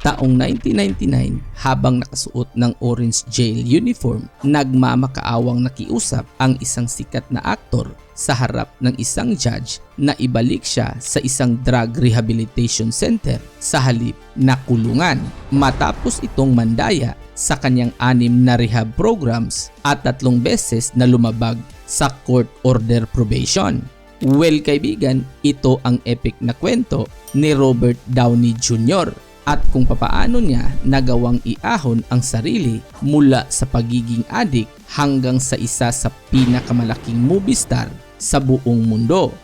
Taong 1999, habang nakasuot ng orange jail uniform, nagmamakaawang nakiusap ang isang sikat na aktor sa harap ng isang judge na ibalik siya sa isang drug rehabilitation center sa halip na kulungan matapos itong mandaya sa kanyang 6 na rehab programs at 3 beses na lumabag sa court order probation. Well kaibigan, ito ang epic na kwento ni Robert Downey Jr. at kung papaano niya nagawang iahon ang sarili mula sa pagiging adik hanggang sa isa sa pinakamalaking movie star sa buong mundo.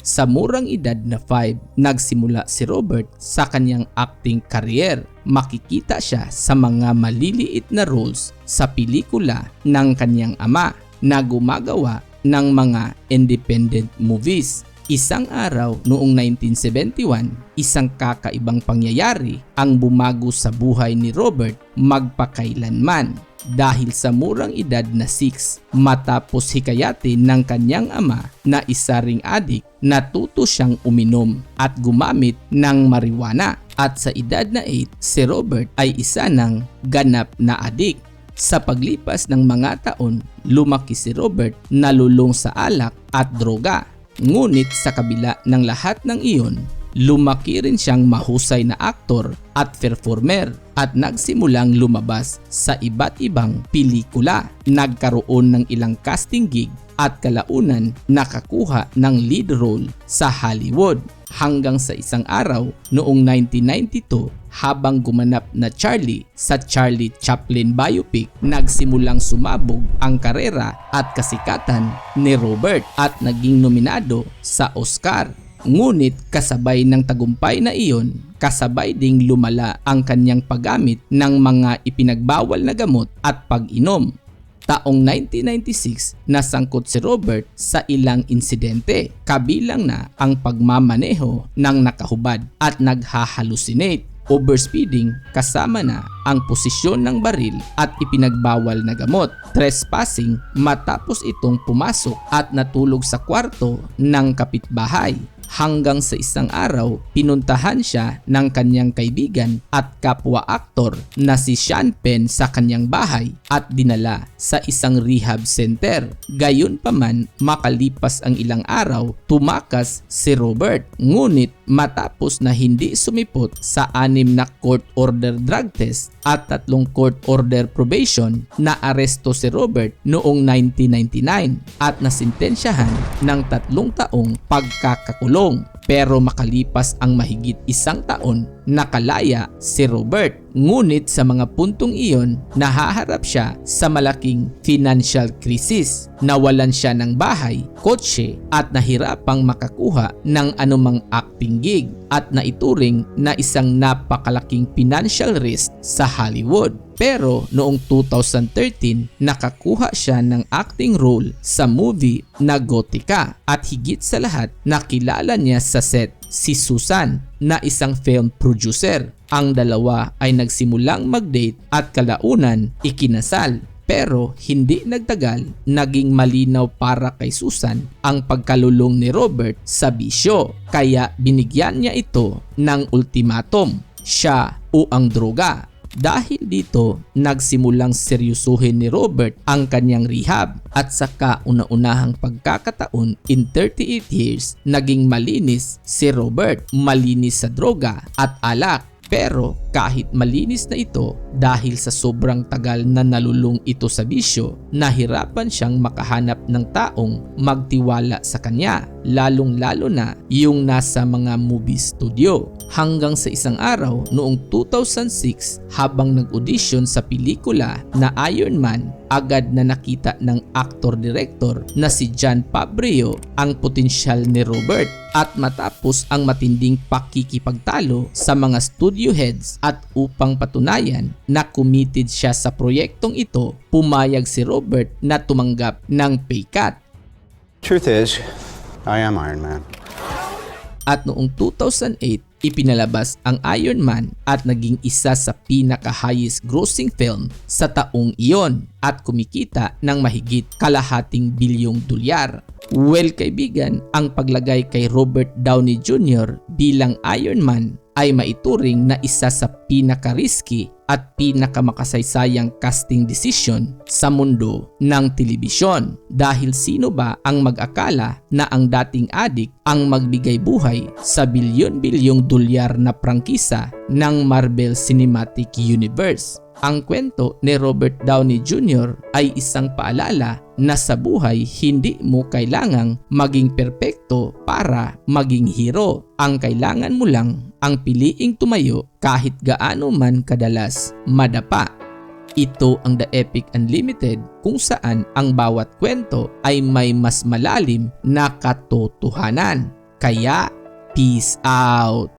Sa murang edad na 5, nagsimula si Robert sa kanyang acting career. Makikita siya sa mga maliliit na roles sa pelikula ng kanyang ama na gumagawa ng mga independent movies. Isang araw noong 1971, isang kakaibang pangyayari ang bumago sa buhay ni Robert magpakailanman. Dahil sa murang edad na 6, matapos hikayatin ng kanyang ama na isa ring adik, natuto siyang uminom at gumamit ng marijuana. At sa edad na 8, si Robert ay isa ng ganap na adik. Sa paglipas ng mga taon, lumaki si Robert na lulong sa alak at droga. Ngunit sa kabila ng lahat ng iyon, lumaki rin siyang mahusay na aktor at performer at nagsimulang lumabas sa iba't ibang pelikula. Nagkaroon ng ilang casting gig at kalaunan nakakuha ng lead role sa Hollywood. Hanggang sa isang araw noong 1992, habang gumanap na Charlie sa Charlie Chaplin biopic, nagsimulang sumabog ang karera at kasikatan ni Robert at naging nominado sa Oscar. Ngunit kasabay ng tagumpay na iyon, kasabay ding lumala ang kanyang paggamit ng mga ipinagbawal na gamot at pag-inom. Taong 1996, nasangkot si Robert sa ilang insidente, kabilang na ang pagmamaneho ng nakahubad at naghahalusinate, overspeeding kasama na ang posisyon ng baril at ipinagbawal na gamot, trespassing matapos itong pumasok at natulog sa kwarto ng kapitbahay. Hanggang sa isang araw, pinuntahan siya ng kanyang kaibigan at kapwa-aktor na si Sean Penn sa kanyang bahay at dinala sa isang rehab center. Gayunpaman, makalipas ang ilang araw, tumakas si Robert. Ngunit matapos na hindi sumipot sa 6 na court order drug test at 3 court order probation, naaresto si Robert noong 1999 at nasintensyahan ng 3 taong pagkakakulong. Pero makalipas ang mahigit 1 taon, nakalaya si Robert. Ngunit sa mga puntong iyon, nahaharap siya sa malaking financial crisis. Nawalan siya ng bahay, kotse at nahirapang makakuha ng anumang acting gig at naituring na isang napakalaking financial risk sa Hollywood. Pero noong 2013, nakakuha siya ng acting role sa movie na Gotika at higit sa lahat, nakilala niya sa set si Susan na isang film producer. Ang dalawa ay nagsimulang mag-date at kalaunan ikinasal. Pero hindi nagtagal, naging malinaw para kay Susan ang pagkalulong ni Robert sa bisyo. Kaya binigyan niya ito ng ultimatum, siya o ang droga. Dahil dito, nagsimulang seryosuhin ni Robert ang kanyang rehab at sa kauna-unahang pagkakataon in 38 years, naging malinis si Robert, malinis sa droga at alak. Pero kahit malinis na ito, dahil sa sobrang tagal na nalulung ito sa bisyo, nahirapan siyang makahanap ng taong magtiwala sa kanya, lalong-lalo na yung nasa mga movie studio. Hanggang sa isang araw noong 2006, habang nag-audition sa pelikula na Iron Man, agad na nakita ng aktor-director na si Jon Favreau ang potensyal ni Robert. At matapos ang matinding pakikipagtalo sa mga studio heads at upang patunayan na committed siya sa proyektong ito, pumayag si Robert na tumanggap ng pay cut. Truth is, I am Iron Man. At noong 2008, ipinalabas ang Iron Man at naging isa sa pinaka-highest grossing film sa taong iyon at kumikita ng mahigit kalahating bilyong dolyar. Well kaibigan, ang paglagay kay Robert Downey Jr. bilang Iron Man ay maituring na isa sa pinaka-risky at pinaka-makasaysayang casting decision sa mundo ng telebisyon. Dahil sino ba ang mag-akala na ang dating adik ang magbigay buhay sa bilyon-bilyong dolyar na prangkisa ng Marvel Cinematic Universe? Ang kwento ni Robert Downey Jr. ay isang paalala na sa buhay hindi mo kailangang maging perpekto para maging hero. Ang kailangan mo lang ang piliing tumayo kahit gaano man kadalas madapa. Ito ang The Epic Unlimited kung saan ang bawat kwento ay may mas malalim na katotohanan. Kaya, peace out!